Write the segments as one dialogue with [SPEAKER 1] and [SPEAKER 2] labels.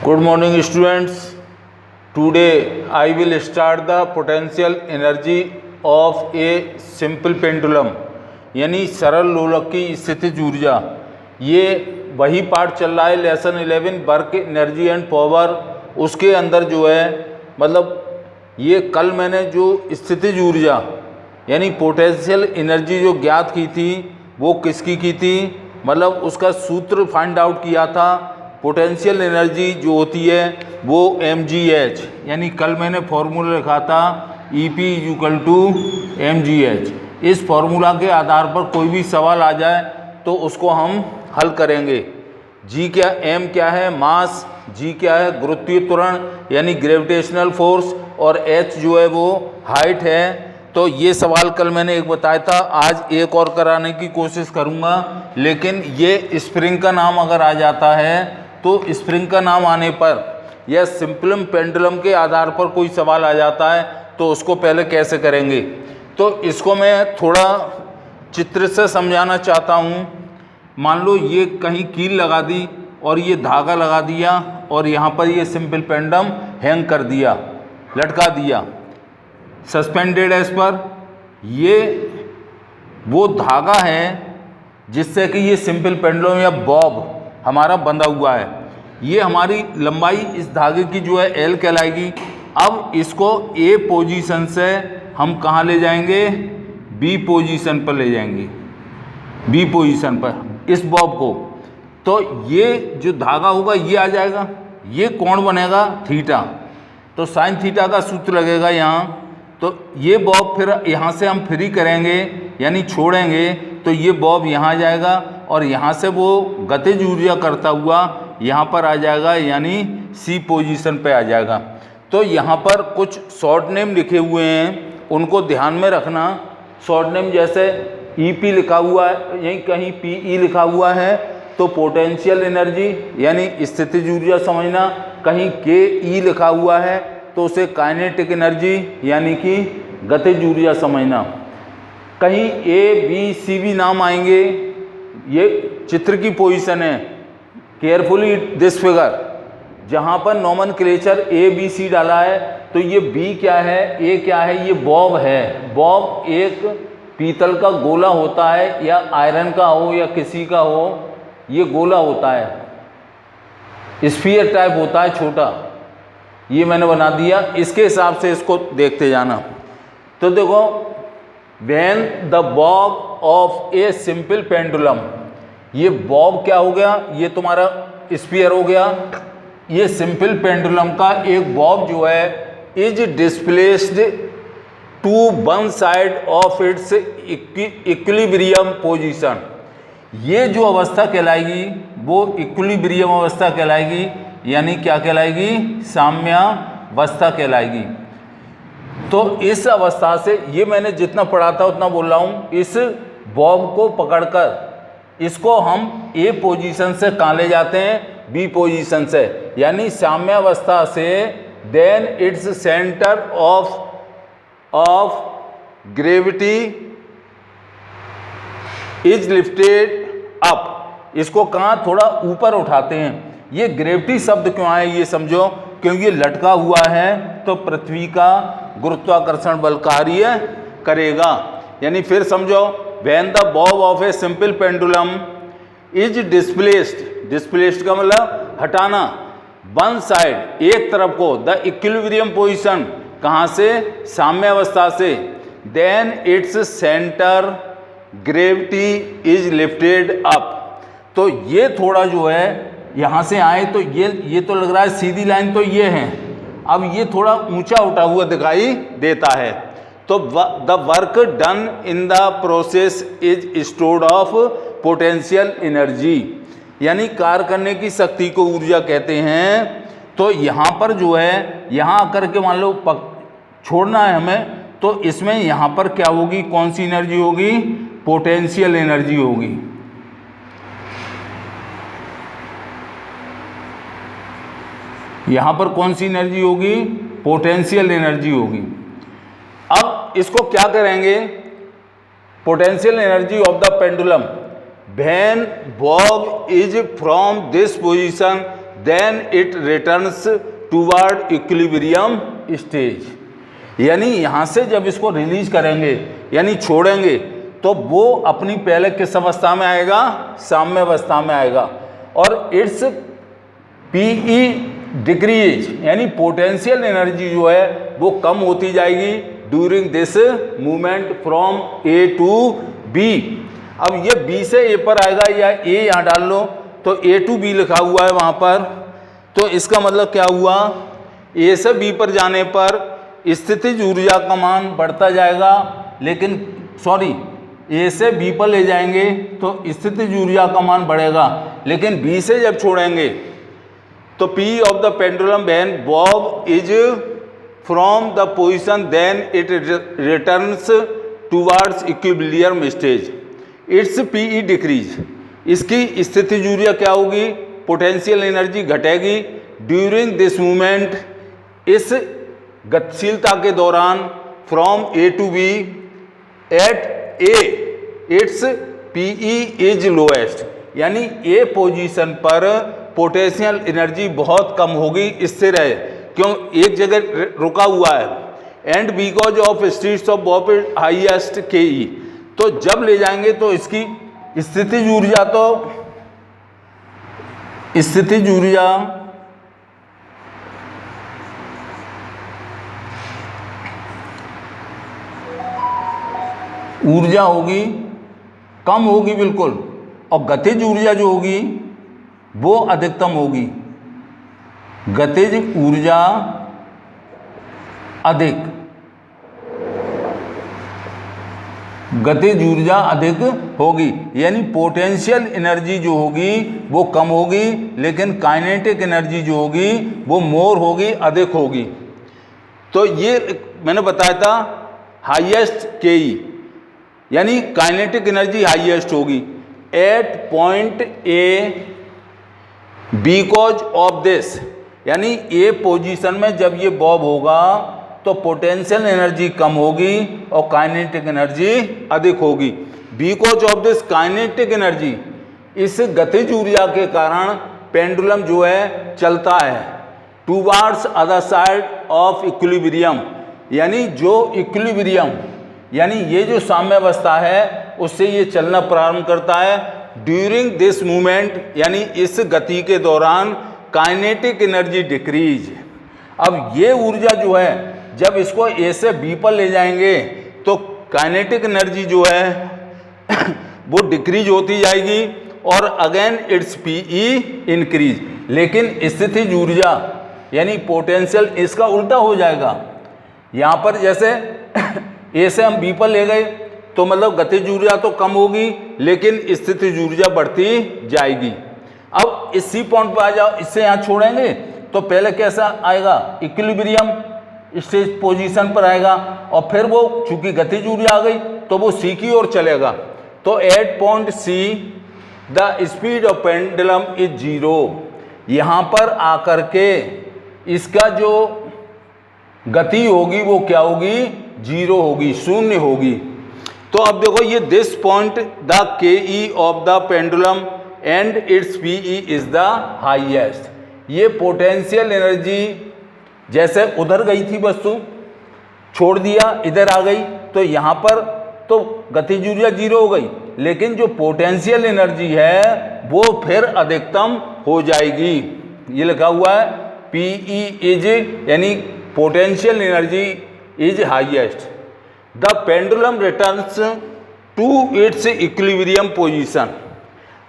[SPEAKER 1] Good morning students. Today I will start the potential energy of a simple pendulum यानी सरल लोलक की स्थितिज ऊर्जा। ये वही पार्ट चल रहा है lesson 11 work energy and power. उसके अंदर जो है मतलब ये कल मैंने जो स्थितिज ऊर्जा यानी पोटेंशियल एनर्जी जो ज्ञात की थी वो किसकी की थी, मतलब उसका सूत्र फाइंड आउट किया था। पोटेंशियल एनर्जी जो होती है वो mgh, यानी कल मैंने फॉर्मूला लिखा था EP = mgh। इस फॉर्मूला के आधार पर कोई भी सवाल आ जाए तो उसको हम हल करेंगे। G क्या, M क्या है मास, G क्या है गुरुत्वीय त्वरण यानी ग्रेविटेशनल फोर्स, और H जो है वो हाइट है। तो ये सवाल कल मैंने एक बताया था, आज एक और कराने की कोशिश करूँगा। लेकिन ये स्प्रिंग का नाम अगर आ जाता है तो स्प्रिंग का नाम आने पर या सिंपल पेंडुलम के आधार पर कोई सवाल आ जाता है तो उसको पहले कैसे करेंगे, तो इसको मैं थोड़ा चित्र से समझाना चाहता हूँ। मान लो ये कहीं कील लगा दी और ये धागा लगा दिया और यहाँ पर ये सिंपल पेंडुलम हैंग कर दिया, लटका दिया, सस्पेंडेड है इस पर। ये वो धागा है जिससे कि ये सिंपल पेंडुलम या बॉब हमारा बंधा हुआ है। ये हमारी लंबाई इस धागे की जो है L कहलाएगी। अब इसको A पोजीशन से हम कहाँ ले जाएंगे, B पोजीशन पर ले जाएंगे, B पोजीशन पर इस बॉब को। तो ये जो धागा होगा ये आ जाएगा, ये कोण बनेगा थीटा, तो साइन थीटा का सूत्र लगेगा यहाँ। तो ये बॉब फिर यहाँ से हम फ्री करेंगे यानी छोड़ेंगे तो ये बॉब यहाँ आ जाएगा और यहाँ से वो गतिज ऊर्जा करता हुआ यहाँ पर आ जाएगा यानी C पोजीशन पे आ जाएगा। तो यहाँ पर कुछ शॉर्ट नेम लिखे हुए हैं, उनको ध्यान में रखना। शॉर्ट नेम जैसे EP लिखा हुआ है, यहीं कहीं PE लिखा हुआ है तो पोटेंशियल एनर्जी यानी स्थितिज ऊर्जा समझना। कहीं KE लिखा हुआ है तो उसे काइनेटिक एनर्जी यानी कि गतिज ऊर्जा समझना। कहीं A B C भी नाम आएंगे। ये चित्र की पोजीशन है, केयरफुली दिस फिगर। जहाँ पर नोमेनक्लेचर ABC डाला है तो ये B क्या है, A क्या है, ये बॉब है। बॉब एक पीतल का गोला होता है या आयरन का हो या किसी का हो, ये गोला होता है, स्फीयर टाइप होता है छोटा। ये मैंने बना दिया, इसके हिसाब से इसको देखते जाना। तो देखो, when the Bob of a simple pendulum, ये बॉब क्या हो गया, ये तुम्हारा स्फीयर हो गया। ये सिंपल पेंडुलम का एक बॉब जो है is displaced to one side of its equilibrium position. ये जो अवस्था कहलाएगी वो इक्विलिब्रियम अवस्था कहलाएगी, यानी क्या कहलाएगी, साम्यावस्था कहलाएगी। तो इस अवस्था से, ये मैंने जितना पढ़ा था उतना बोल रहा हूँ, इस बॉब को पकड़कर इसको हम A पोजीशन से कहाँ ले जाते हैं, B पोजीशन से, यानी साम्यावस्था से। Then its centre of gravity is lifted up. इसको कहाँ थोड़ा ऊपर उठाते हैं। ये ग्रेविटी शब्द क्यों आया ये समझो, क्योंकि ये लटका हुआ है तो पृथ्वी का गुरुत्वाकर्षण बल कार्य करेगा। यानी फिर समझो, when the Bob of a simple pendulum is displaced का मतलब हटाना, वन साइड एक तरफ को, द इक्विलिब्रियम पोजीशन कहाँ से, साम्यावस्था से। Then its centre gravity is lifted up. तो ये थोड़ा जो है यहाँ से आए तो ये तो लग रहा है सीधी लाइन, तो ये है। अब ये थोड़ा ऊंचा उठा हुआ दिखाई देता है। तो the work done in the process is stored of potential energy, यानी कार्य करने की शक्ति को ऊर्जा कहते हैं। तो यहाँ पर जो है, यहाँ आकर के मान लो छोड़ना है हमें, तो इसमें यहाँ पर क्या होगी, कौन सी एनर्जी होगी, पोटेंशियल एनर्जी होगी। यहाँ पर कौन सी एनर्जी होगी, पोटेंशियल एनर्जी होगी। अब इसको क्या करेंगे, potential energy of the pendulum when bob is from this position then it returns toward equilibrium stage. यानी यहाँ से जब इसको रिलीज करेंगे यानी छोड़ेंगे तो वो अपनी पहले किस अवस्था में आएगा, साम्य अवस्था में आएगा। और इट्स पीई डिक्रीज यानी पोटेंशियल एनर्जी जो है वो कम होती जाएगी during this movement from A to B. अब ये बी से ए पर आएगा या ए यहाँ डाल लो तो ए टू बी लिखा हुआ है वहाँ पर, तो इसका मतलब क्या हुआ, ए से बी पर जाने पर स्थितिज ऊर्जा का मान बढ़ता जाएगा, लेकिन सॉरी ए से बी पर ले जाएंगे तो स्थितिज ऊर्जा का मान बढ़ेगा, लेकिन बी से जब छोड़ेंगे तो P of the pendulum when bob is from the position then it returns towards equilibrium stage, its PE decrease। इसकी स्थितिज ऊर्जा क्या होगी, पोटेंशियल एनर्जी घटेगी ड्यूरिंग दिस मूवमेंट, इस गतिशीलता के दौरान from A to B at A its PE is lowest. यानी ए पोजीशन पर पोटेंशियल एनर्जी बहुत कम होगी, स्थिर है, क्यों एक जगह रुका हुआ है। And because of streets of Bob highest K ई, तो जब ले जाएंगे तो इसकी स्थितिज ऊर्जा ऊर्जा होगी कम होगी बिल्कुल, और गतिज ऊर्जा जो होगी वो अधिकतम होगी। गतिज ऊर्जा अधिक होगी, यानी पोटेंशियल एनर्जी जो होगी वो कम होगी, लेकिन काइनेटिक एनर्जी जो होगी वो मोर होगी, अधिक होगी। तो ये मैंने बताया था हाईएस्ट के ई, यानी काइनेटिक एनर्जी हाईएस्ट होगी at point A because of this. यानी ए पोजीशन में जब ये बॉब होगा तो पोटेंशियल एनर्जी कम होगी और काइनेटिक एनर्जी अधिक होगी। Because of this kinetic energy, इस गतिज ऊर्जा के कारण पेंडुलम जो है चलता है towards other side of equilibrium, यानी जो इक्विलिब्रियम यानी ये जो साम्य अवस्था है उससे ये चलना प्रारंभ करता है ड्यूरिंग दिस मूवमेंट, यानी इस गति के दौरान काइनेटिक एनर्जी डिक्रीज। अब ये ऊर्जा जो है जब इसको ए से बी पर ले जाएंगे तो काइनेटिक एनर्जी जो है वो डिक्रीज होती जाएगी और अगेन इट्स पीई इंक्रीज। लेकिन स्थितिज ऊर्जा यानी पोटेंशियल इसका उल्टा हो जाएगा। यहाँ पर जैसे ए से हम बी पर ले गए तो मतलब गतिज ऊर्जा तो कम होगी लेकिन स्थितिज ऊर्जा बढ़ती जाएगी। अब इस सी पॉइंट पर आ जाओ, इससे यहाँ छोड़ेंगे तो पहले कैसा आएगा, इक्विलिब्रियम स्टेज पोजीशन पर आएगा और फिर वो चूंकि गतिज ऊर्जा आ गई तो वो सी की ओर चलेगा। तो at point C the speed of pendulum is zero. यहाँ पर आकर के इसका जो गति होगी वो क्या होगी, जीरो होगी, शून्य होगी। तो अब देखो ये दिस पॉइंट द के ई of the pendulum and it's P E is the highest. ये पोटेंशियल एनर्जी जैसे उधर गई थी वस्तु, छोड़ दिया इधर आ गई तो यहाँ पर तो गतिज ऊर्जा जीरो हो गई, लेकिन जो पोटेंशियल एनर्जी है वो फिर अधिकतम हो जाएगी। ये लिखा हुआ है पी ई इज यानी potential energy is highest. The pendulum returns to its equilibrium position.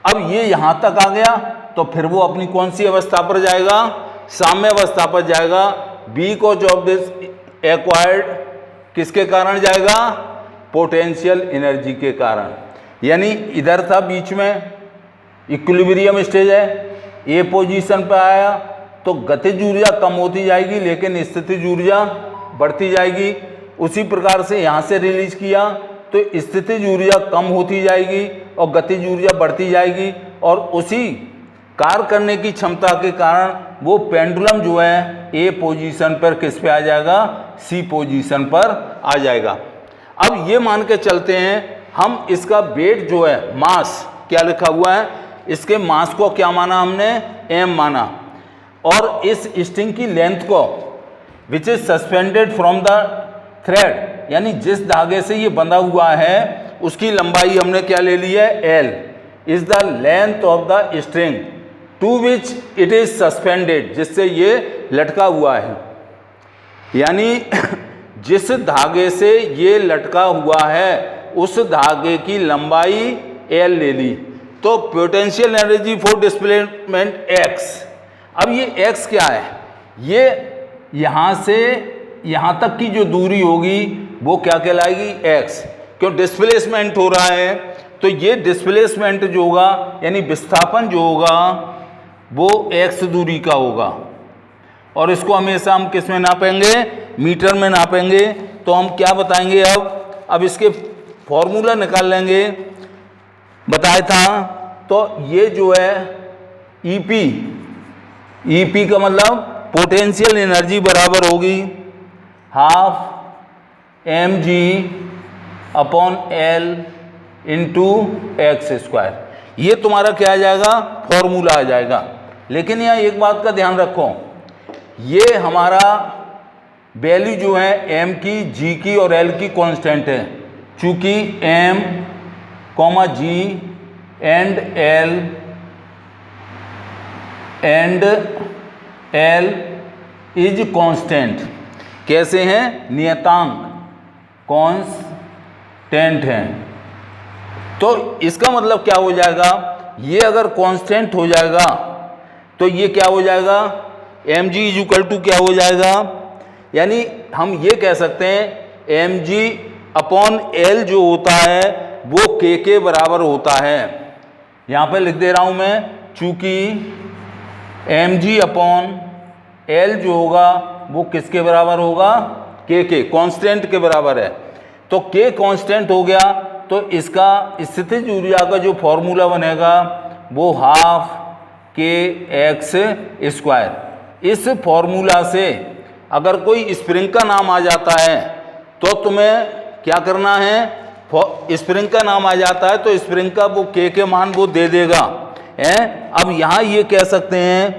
[SPEAKER 1] अब ये यहाँ तक आ गया तो फिर वो अपनी कौन सी अवस्था पर जाएगा, साम्य अवस्था पर जाएगा। बिकॉज ऑफ दिस एक्वायर्ड किसके कारण जाएगा, पोटेंशियल एनर्जी के कारण। यानी इधर था बीच में इक्विलिब्रियम स्टेज है, ए पोजीशन पर आया तो गतिज ऊर्जा कम होती जाएगी लेकिन स्थितिज ऊर्जा बढ़ती जाएगी। उसी प्रकार से यहाँ से रिलीज किया तो स्थितिज ऊर्जा कम होती जाएगी और गतिज ऊर्जा बढ़ती जाएगी, और उसी कार्य करने की क्षमता के कारण वो पेंडुलम जो है ए पोजीशन पर किस पे आ जाएगा, सी पोजीशन पर आ जाएगा। अब ये मान के चलते हैं हम इसका वेट जो है, मास क्या लिखा हुआ है, इसके मास को क्या माना हमने, एम माना। और इस स्ट्रिंग की लेंथ को which is suspended from the thread, यानी जिस धागे से ये बंधा हुआ है उसकी लंबाई हमने क्या ले ली है, L is the length of the string to which it is suspended, जिससे ये लटका हुआ है। यानी जिस धागे से ये लटका हुआ है उस धागे की लंबाई L ले ली, तो potential energy for displacement X। अब ये X क्या है, ये यहाँ से यहाँ तक की जो दूरी होगी वो क्या कहलाएगी, X। क्यों, डिस्प्लेसमेंट हो रहा है, तो ये डिस्प्लेसमेंट जो होगा यानी विस्थापन जो होगा वो X दूरी का होगा। और इसको हमेशा हम किस में नापेंगे, मीटर में नापेंगे। तो हम क्या बताएंगे, अब इसके फॉर्मूला निकाल लेंगे, बताया था। तो ये जो है ईपी का मतलब पोटेंशियल एनर्जी बराबर होगी half mg upon L into x square. ये तुम्हारा क्या आ जाएगा, फॉर्मूला आ जाएगा। लेकिन यहाँ एक बात का ध्यान रखो, ये हमारा वैल्यू जो है m की, g की और L की कांस्टेंट है। चूंकि m, g and L is constant. कैसे हैं, नियतांक कांस्टेंट हैं। तो इसका मतलब क्या हो जाएगा, ये अगर कांस्टेंट हो जाएगा तो ये क्या हो जाएगा, mg इज इक्वल टू क्या हो जाएगा, यानी हम ये कह सकते हैं mg अपॉन L जो होता है वो k के बराबर होता है। यहाँ पे लिख दे रहा हूँ मैं, चूंकि mg अपॉन L जो होगा वो किसके बराबर होगा, k के, कांस्टेंट के बराबर है। तो k कांस्टेंट हो गया, तो इसका स्थितिज ऊर्जा का जो फॉर्मूला बनेगा वो हाफ k x स्क्वायर। इस फॉर्मूला से अगर कोई स्प्रिंग का नाम आ जाता है तो तुम्हें क्या करना है, स्प्रिंग का नाम आ जाता है तो स्प्रिंग का वो k के मान वो दे देगा है। अब यहाँ ये कह सकते हैं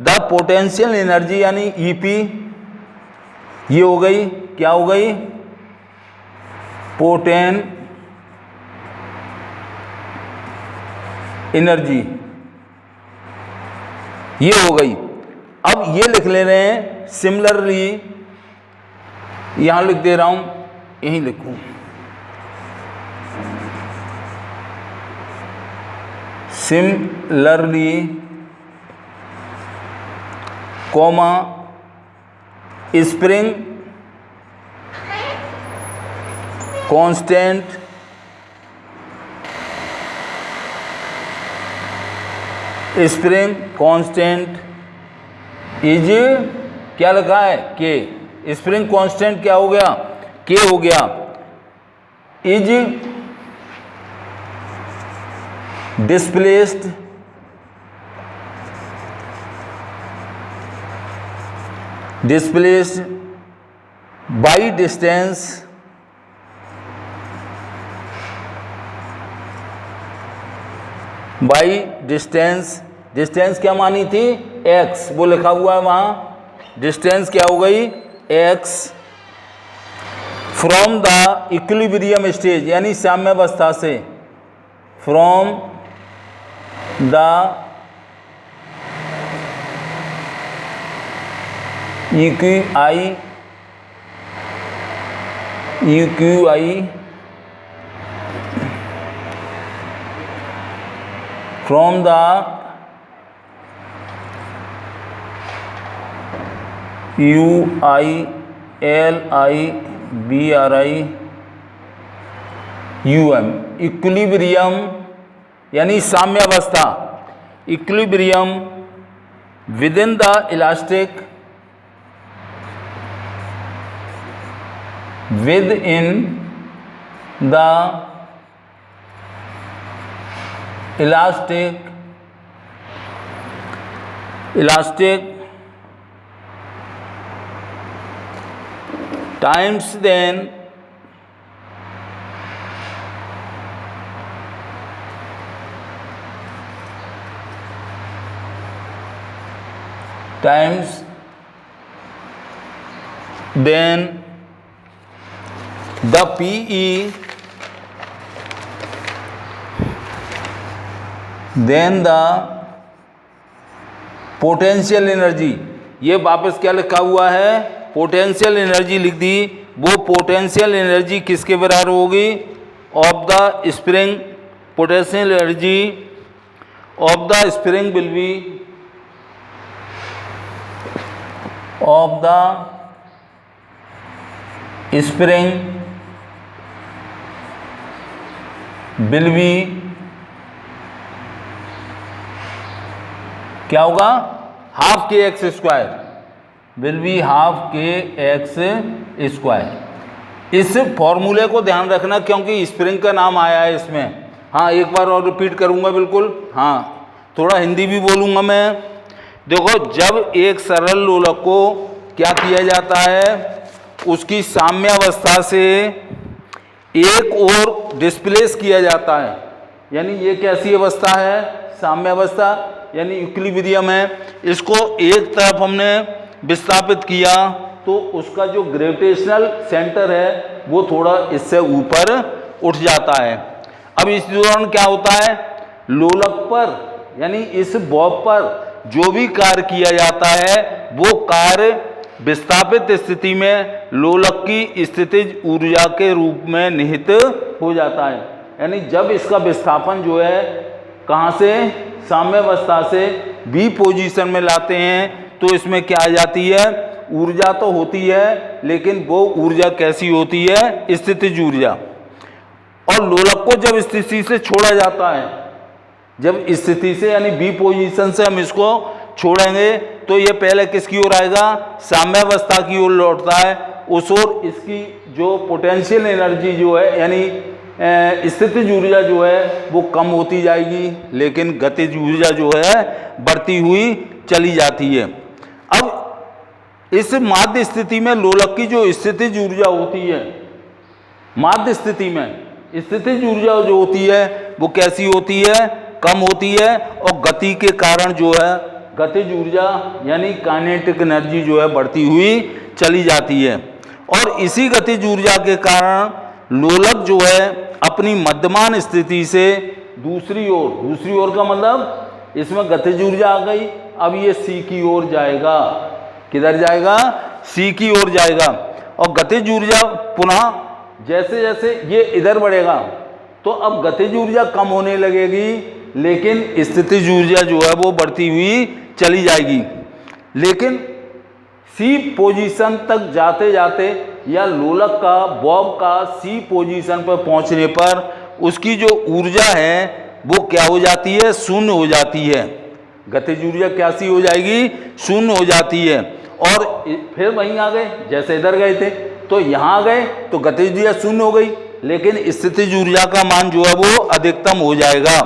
[SPEAKER 1] द पोटेंशियल एनर्जी यानी ईपी, ये हो गई, क्या हो गई, पोटेन एनर्जी, ये हो गई। अब ये लिख ले रहे हैं सिमिलरली, यहां लिख दे रहा हूं, यहीं लिखूं, similarly comma spring constant spring constant is, क्या लिखा है, के। स्प्रिंग कांस्टेंट क्या हो गया, के हो गया, is displaced by distance distance क्या मानी थी, x, वो लिखा हुआ है वहां, डिस्टेंस क्या हो गई, x from the equilibrium stage यानी साम्यावस्था से, from the EQI from the UILIBRIUM equilibrium यानी साम्यावस्था, equilibrium with in the elastic, within the elastic times then times then the PE then the potential energy, ये वापस क्या लिखा हुआ है, पोटेंशियल एनर्जी लिख दी। वो पोटेंशियल एनर्जी किसके बराबर होगी, of the spring, potential energy of the spring will be of the spring will be क्या होगा, हाफ के x square, will be half के एक्स स्क्वायर। इस फॉर्मूले को ध्यान रखना क्योंकि स्प्रिंग का नाम आया है इसमें। हाँ, एक बार और रिपीट करूँगा बिल्कुल। हाँ, थोड़ा हिंदी भी बोलूँगा मैं। देखो, जब एक सरल लोलक को क्या किया जाता है, उसकी साम्यावस्था से एक ओर डिस्प्लेस किया जाता है, यानी ये कैसी अवस्था है, साम्यावस्था यानी इक्विलिब्रियम है। इसको एक तरफ हमने विस्थापित किया तो उसका जो ग्रेविटेशनल सेंटर है वो थोड़ा इससे ऊपर उठ जाता है। अब इस दौरान क्या होता है, लोलक पर यानी इस बॉब पर जो भी कार्य किया जाता है वो कार्य विस्थापित स्थिति में लोलक की स्थितिज ऊर्जा के रूप में निहित हो जाता है। यानी जब इसका विस्थापन जो है कहाँ से, साम्यावस्था से बी पोजीशन में लाते हैं तो इसमें क्या आ जाती है, ऊर्जा तो होती है लेकिन वो ऊर्जा कैसी होती है, स्थितिज ऊर्जा। और लोलक को जब स्थिति से छोड़ा जाता है, जब स्थिति से यानी बी पोजीशन से हम इसको छोड़ेंगे तो ये पहले किसकी ओर आएगा, साम्यावस्था की ओर लौटता है। उस ओर इसकी जो पोटेंशियल एनर्जी जो है यानी स्थितिज ऊर्जा जो है वो कम होती जाएगी, लेकिन गतिज ऊर्जा जो है बढ़ती हुई चली जाती है। अब इस माध्य स्थिति में लोलक की जो स्थितिज ऊर्जा होती है, माध्य स्थिति में स्थितिज ऊर्जा जो होती है वो कैसी होती है, कम होती है। और गति के कारण जो है गतिज ऊर्जा यानी काइनेटिक एनर्जी जो है बढ़ती हुई चली जाती है। और इसी गतिज ऊर्जा के कारण लोलक जो है अपनी मध्यमान स्थिति से दूसरी ओर का मतलब इसमें गतिज ऊर्जा आ गई, अब ये सी की ओर जाएगा। किधर जाएगा, सी की ओर जाएगा। और गतिज ऊर्जा पुनः जैसे जैसे ये इधर बढ़ेगा तो अब गतिज ऊर्जा कम होने लगेगी, लेकिन स्थितिज ऊर्जा जो है वो बढ़ती हुई चली जाएगी। लेकिन सी पोजीशन तक जाते जाते या लोलक का बॉब का सी पोजीशन पर पहुंचने पर उसकी जो ऊर्जा है वो क्या हो जाती है, शून्य हो जाती है। गतिज ऊर्जा कैसी हो जाएगी, शून्य हो जाती है। और फिर वहीं आ गए जैसे इधर गए थे, तो यहाँ आ गए तो गतिज ऊर्जा शून्य हो गई, लेकिन स्थितिज ऊर्जा का मान जो है वो अधिकतम हो जाएगा।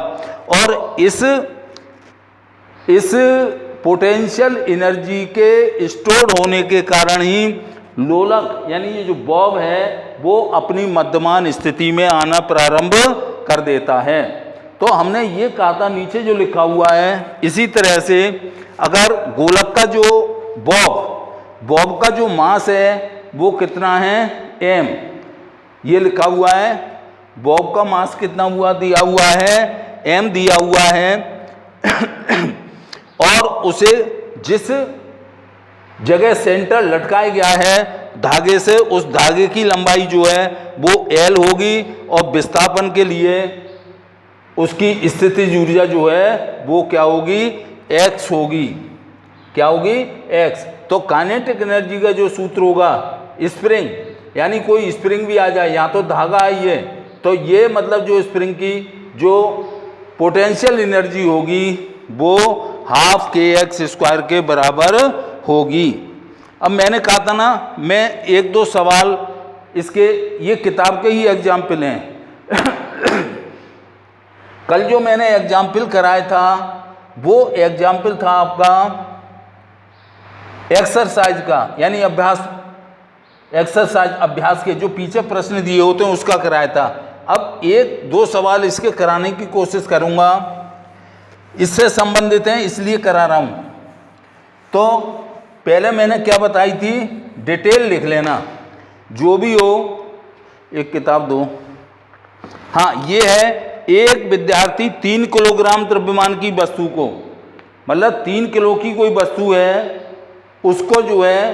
[SPEAKER 1] और इस पोटेंशियल एनर्जी के स्टोर होने के कारण ही लोलक यानी ये जो बॉब है वो अपनी मध्यमान स्थिति में आना प्रारंभ कर देता है। तो हमने ये कहा था नीचे जो लिखा हुआ है, इसी तरह से अगर गोलक का जो बॉब का जो मास है वो कितना है, m, ये लिखा हुआ है। बॉब का मास कितना हुआ, दिया हुआ है m दिया हुआ है। और उसे जिस जगह सेंटर लटकाया गया है धागे से, उस धागे की लंबाई जो है वो l होगी और विस्थापन के लिए उसकी स्थितिज ऊर्जा जो है वो क्या होगी, x होगी। क्या होगी, x। तो काइनेटिक एनर्जी का जो सूत्र होगा, स्प्रिंग यानी कोई स्प्रिंग भी आ जाए, यहाँ तो धागा आई है, तो ये मतलब जो स्प्रिंग की जो पोटेंशियल एनर्जी होगी वो हाफ के एक्स स्क्वायर के बराबर होगी। अब मैंने कहा था ना, मैं एक दो सवाल इसके, ये किताब के ही एग्जाम्पल हैं। कल जो मैंने एग्जाम्पल कराया था वो एग्जाम्पल था आपका एक्सरसाइज का, यानी अभ्यास के जो पीछे प्रश्न दिए होते हैं उसका कराया था। अब एक दो सवाल इसके कराने की कोशिश करूंगा, इससे संबंधित हैं इसलिए करा रहा हूं। तो पहले मैंने क्या बताई थी, डिटेल लिख लेना जो भी हो। एक किताब दो। हाँ, ये है, एक विद्यार्थी 3 किलोग्राम द्रव्यमान की वस्तु को, मतलब 3 किलो की कोई वस्तु है उसको जो है,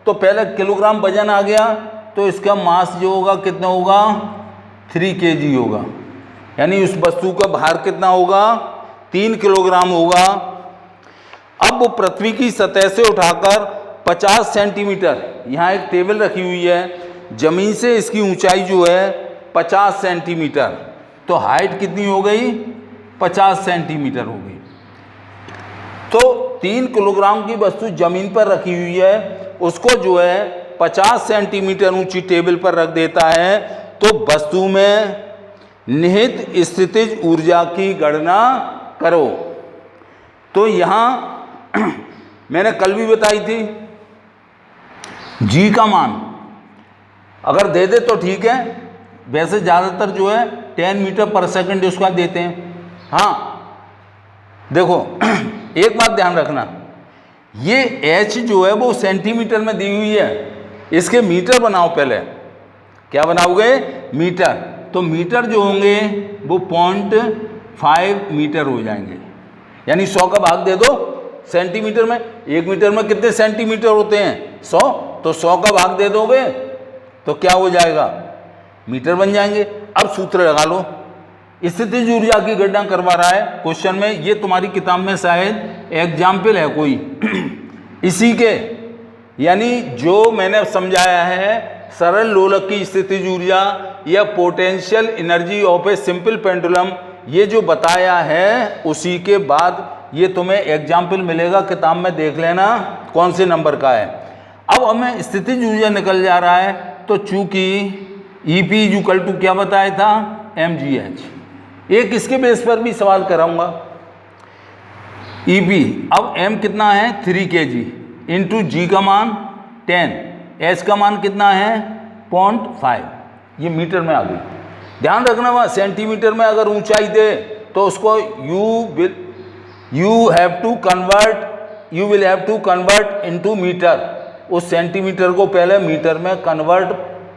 [SPEAKER 1] तो पहले किलोग्राम वजन आ गया, तो इसका मास जो होगा कितना होगा, 3 kg होगा, यानी उस वस्तु का भार कितना होगा, 3 किलोग्राम होगा। अब वो पृथ्वी की सतह से उठाकर 50 सेंटीमीटर, यहाँ एक टेबल रखी हुई है, जमीन से इसकी ऊंचाई जो है 50 सेंटीमीटर, तो हाइट कितनी हो गई, 50 सेंटीमीटर हो गई। तो 3 किलोग्राम की वस्तु जमीन पर रखी हुई है, उसको जो है 50 सेंटीमीटर ऊंची टेबल पर रख देता है, तो वस्तु में निहित स्थितिज ऊर्जा की गणना करो। तो यहाँ मैंने कल भी बताई थी, जी का मान अगर दे दे तो ठीक है, वैसे ज़्यादातर जो है 10 मीटर पर सेकंड उसका देते हैं। हाँ देखो एक बात ध्यान रखना, ये एच जो है वो सेंटीमीटर में दी हुई है, इसके मीटर बनाओ पहले। क्या बनाओगे, मीटर। तो मीटर जो होंगे वो 0.5 मीटर हो जाएंगे, यानी 100 का भाग दे दो सेंटीमीटर में। 1 मीटर में कितने सेंटीमीटर होते हैं, 100, तो 100 का भाग दे दोगे तो क्या हो जाएगा, मीटर बन जाएंगे। अब सूत्र लगा लो, स्थितिज ऊर्जा की गणना करवा रहा है क्वेश्चन में, ये तुम्हारी किताब में शायद एग्जाम्पल है कोई इसी के, यानी जो मैंने समझाया है सरल लोलक की स्थितिज ऊर्जा या potential energy of a simple pendulum, ये जो बताया है उसी के बाद ये तुम्हें एग्जाम्पल मिलेगा, किताब में देख लेना कौन से नंबर का है। अब हमें स्थितिज ऊर्जा निकल जा रहा है, तो चूंकि EP इक्वल टू क्या बताया था, mgh। एक इसके बेस पर भी सवाल कराऊंगा। EP अब m कितना है 3 kg इंटू जी का मान 10, h का मान कितना है 0.5, ये मीटर में आ गई। ध्यान रखना वहाँ सेंटीमीटर में अगर ऊंचाई दे तो उसको you will have to convert into meter, उस सेंटीमीटर को पहले मीटर में कन्वर्ट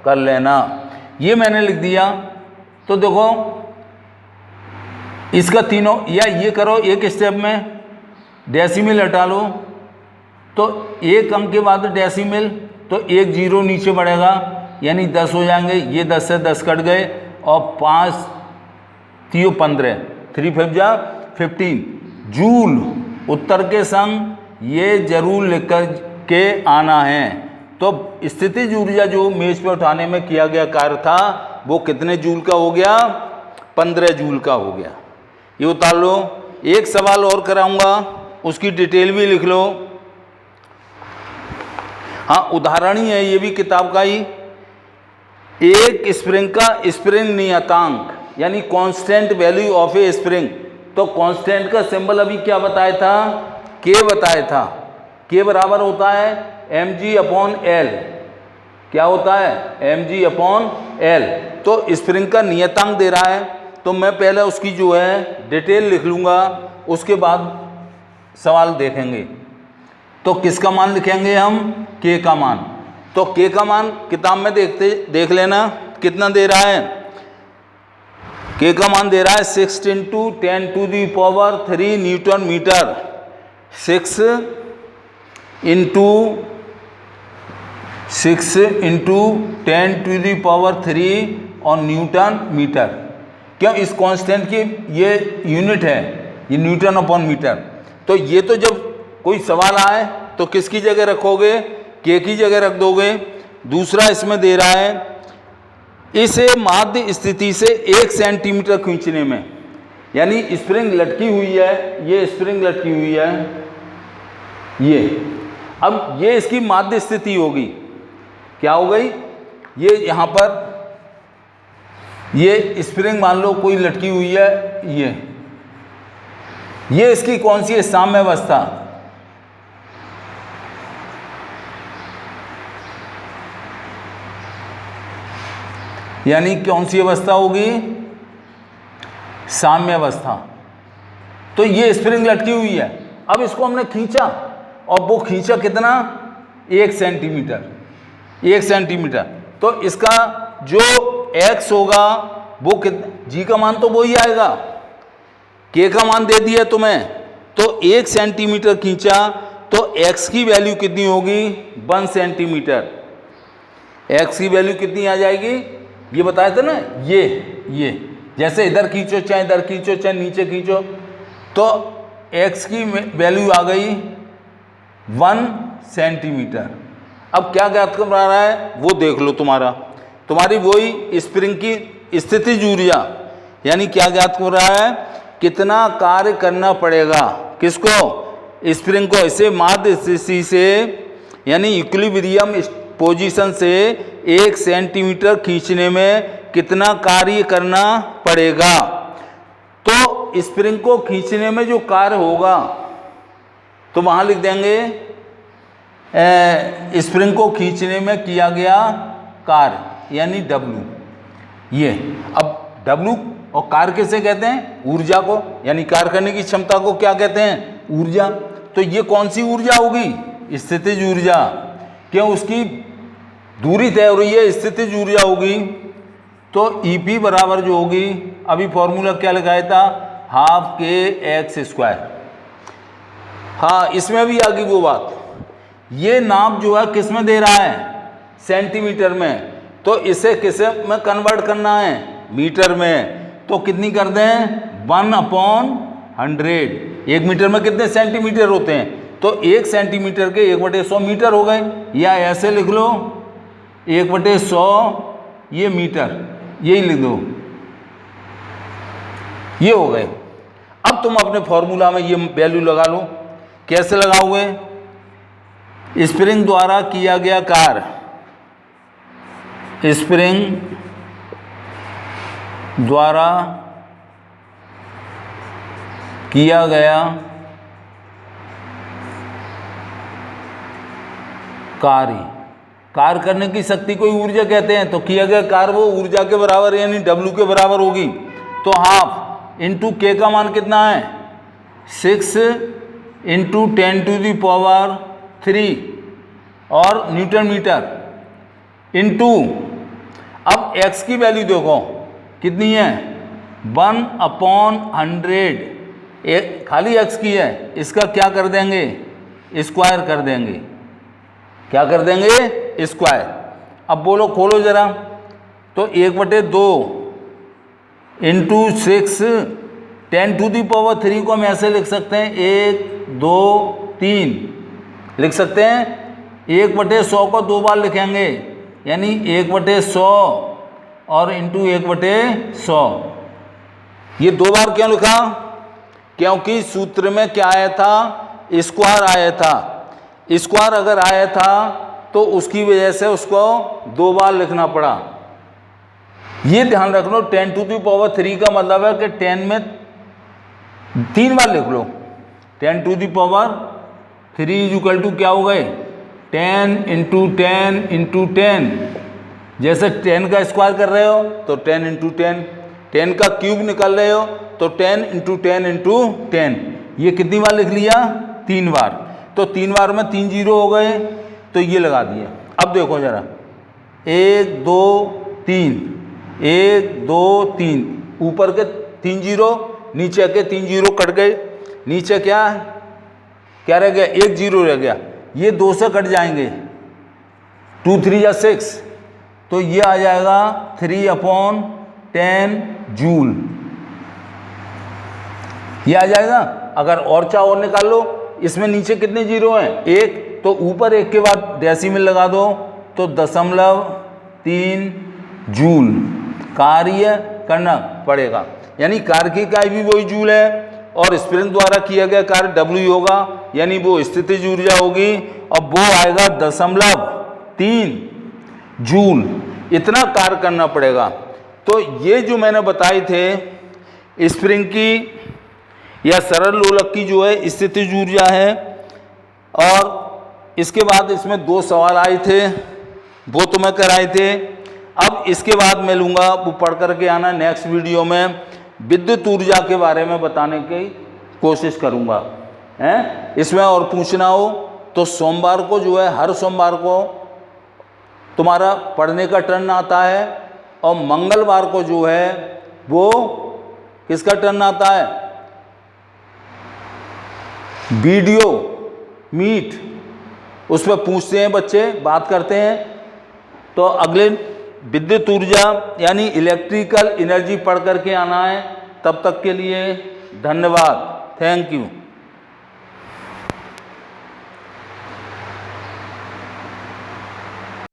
[SPEAKER 1] कर लेना। ये मैंने लिख दिया। तो देखो इसका तीनों, या ये करो एक स्टेप में, डेसिमल हटा लो, तो एक अंक के बाद डेसिमल, तो 1 0 नीचे बढ़ेगा, यानी 10 हो जाएंगे। ये 10 से 10 कट गए, और 5 3 15, 3 5 जा 15 जूल उत्तर के संग ये जरूर लिख कर के आना है। तो स्थितिज ऊर्जा जो मेज पर उठाने में किया गया कार्य था वो कितने जूल का हो गया, 15 जूल का हो गया। ये उतार लो। एक सवाल और कराऊंगा, उसकी डिटेल भी लिख लो। हाँ उदाहरण ही है ये भी किताब का ही। एक स्प्रिंग का स्प्रिंग नियतांक यानी constant value of A spring, तो कांस्टेंट का सिंबल अभी क्या बताया था, के बताया था। के बराबर होता है mg/L, क्या होता है mg/L। तो स्प्रिंग का नियतांक दे रहा है, तो मैं पहले उसकी जो है डिटेल लिख लूँगा, उसके बाद सवाल देखेंगे। तो किसका मान लिखेंगे हम, के का मान। तो के का मान किताब में देख लेना कितना दे रहा है। के का मान दे रहा है 6 × 10⁻³ न्यूटन मीटर, 6 × 10⁻³ और न्यूटन मीटर। क्यों, इस कांस्टेंट की ये यूनिट है, ये न्यूटन अपॉन मीटर। तो ये तो जब कोई सवाल आए तो किसकी जगह रखोगे, के की जगह रख दोगे। दूसरा इसमें दे रहा है इसे माध्य स्थिति से 1 सेंटीमीटर खींचने में, यानी स्प्रिंग लटकी हुई है, ये स्प्रिंग लटकी हुई है, ये अब ये इसकी माध्य स्थिति होगी, क्या हो गई, ये यहाँ पर ये स्प्रिंग मान लो कोई लटकी हुई है, ये इसकी कौन सी है, साम्य अवस्था। यानी कौन सी अवस्था होगी, साम्य अवस्था। तो ये स्प्रिंग लटकी हुई है, अब इसको हमने खींचा और वो खींचा कितना, 1 सेंटीमीटर, 1 सेंटीमीटर। तो इसका जो x होगा वो कितना, जी का मान तो वही आएगा, k का मान दे दिया तुम्हें, तो 1 सेंटीमीटर खींचा तो x की वैल्यू कितनी होगी, 1 सेंटीमीटर। x की वैल्यू कितनी आ जाएगी, ये बताया था ना, ये जैसे इधर खींचो चाहे इधर खींचो चाहे नीचे खींचो, तो x की वैल्यू आ गई 1 सेंटीमीटर। अब क्या ज्ञात कर रहा है वो देख लो, तुम्हारी वही स्प्रिंग की स्थितिज ऊर्जा, यानी क्या ज्ञात कर रहा है, कितना कार्य करना पड़ेगा, किसको, स्प्रिंग को ऐसे माध्य स्थिति से यानी इक्विलिब्रियम पोजीशन से 1 सेंटीमीटर खींचने में कितना कार्य करना पड़ेगा। तो स्प्रिंग को खींचने में जो कार्य होगा तो वहाँ लिख देंगे स्प्रिंग को खींचने में किया गया कार्य यानी W। ये अब W और कार्य किसे कहते हैं, ऊर्जा को, यानी कार्य करने की क्षमता को क्या कहते हैं, ऊर्जा। तो ये कौन सी ऊर्जा होगी, स्थितिज ऊर्जा। क्यों, उसकी दूरी तय हो रही है, स्थितिज ऊर्जा होगी। तो EP बराबर जो होगी, अभी फॉर्मूला क्या लगाया था, हाफ kx²। हाँ, इसमें भी आ गई वो बात, ये नाप जो है किस में दे रहा है, सेंटीमीटर में, तो इसे किसे में कन्वर्ट करना है, मीटर में। तो कितनी कर दें, 1/100। 1 मीटर में कितने सेंटीमीटर होते हैं, तो 1 सेंटीमीटर के 1/100 मीटर हो गए, या ऐसे लिख लो 1/100 ये मीटर, यही लिख दो, ये हो गए। अब तुम अपने फॉर्मूला में ये वैल्यू लगा लो। कैसे लगाओगे, स्प्रिंग द्वारा किया गया कार्य, स्प्रिंग द्वारा किया गया कार्य करने की शक्ति को ऊर्जा कहते हैं। तो किया गया कार्य वो ऊर्जा के बराबर यानी W के बराबर होगी। तो हाफ इंटू K का मान कितना है, 6 इंटू 10⁻³ और न्यूटन मीटर इंटू, अब x की वैल्यू देखो कितनी है, 1/100। एक खाली x की है, इसका क्या कर देंगे, स्क्वायर कर देंगे। क्या कर देंगे, स्क्वायर। अब बोलो, खोलो जरा, तो 1/2 इंटू 6 10⁻³ को हम ऐसे लिख सकते हैं, 1 2 3 लिख सकते हैं। 1/100 को 2 बार लिखेंगे, यानी 1/100 और इंटू 1/100। ये 2 बार क्यों लिखा, क्योंकि सूत्र में क्या आया था, स्क्वायर आया था। स्क्वायर अगर आया था तो उसकी वजह से उसको 2 बार लिखना पड़ा। ये ध्यान रख लो, 10⁻³ का मतलब है कि 10 में 3 बार लिख लो। 10⁻³ = क्या हो गए, 10 इंटू 10 इंटू 10। जैसे 10 का स्क्वायर कर रहे हो तो 10 इंटू 10, 10 का क्यूब निकाल रहे हो तो 10 इंटू 10 इंटू 10। ये कितनी बार लिख लिया, 3 बार। तो 3 बार में 3 0 हो गए, तो ये लगा दिया। अब देखो जरा, 1 2 3, 1 2 3, ऊपर के 3 0, नीचे के 3 0 कट गए। नीचे क्या रह गया, 1 0 रह गया। ये 2 से कट जाएंगे, 2 3 या 6, तो ये आ जाएगा 3/10 जूल। ये आ जाएगा। अगर और चाहो और निकाल लो, इसमें नीचे कितने 0 हैं, 1, तो ऊपर 1 के बाद डेसिमल लगा दो, तो 0.3 जूल कार्य करना पड़ेगा। यानी कार्य की इकाई भी वही जूल है, और स्प्रिंग द्वारा किया गया कार्य W होगा, यानी वो स्थितिज ऊर्जा होगी, और वो आएगा 0.3 जूल। इतना कार्य करना पड़ेगा। तो ये जो मैंने बताए थे स्प्रिंग की या सरल लोलक की जो है स्थितिज ऊर्जा है। और इसके बाद इसमें 2 सवाल आए थे, वो तो मैं कराए थे। अब इसके बाद मैं लूँगा, वो पढ़ करके आना नेक्स्ट वीडियो में, विद्युत ऊर्जा के बारे में बताने की कोशिश करूँगा। हैं, इसमें और पूछना हो तो सोमवार को जो है, हर सोमवार को तुम्हारा पढ़ने का टर्न आता है, और मंगलवार को जो है वो किसका टर्न आता है, वीडियो मीट, उस पर पूछते हैं बच्चे, बात करते हैं। तो अगले विद्युत ऊर्जा यानी इलेक्ट्रिकल एनर्जी पढ़ करके आना है। तब तक के लिए धन्यवाद, थैंक यू।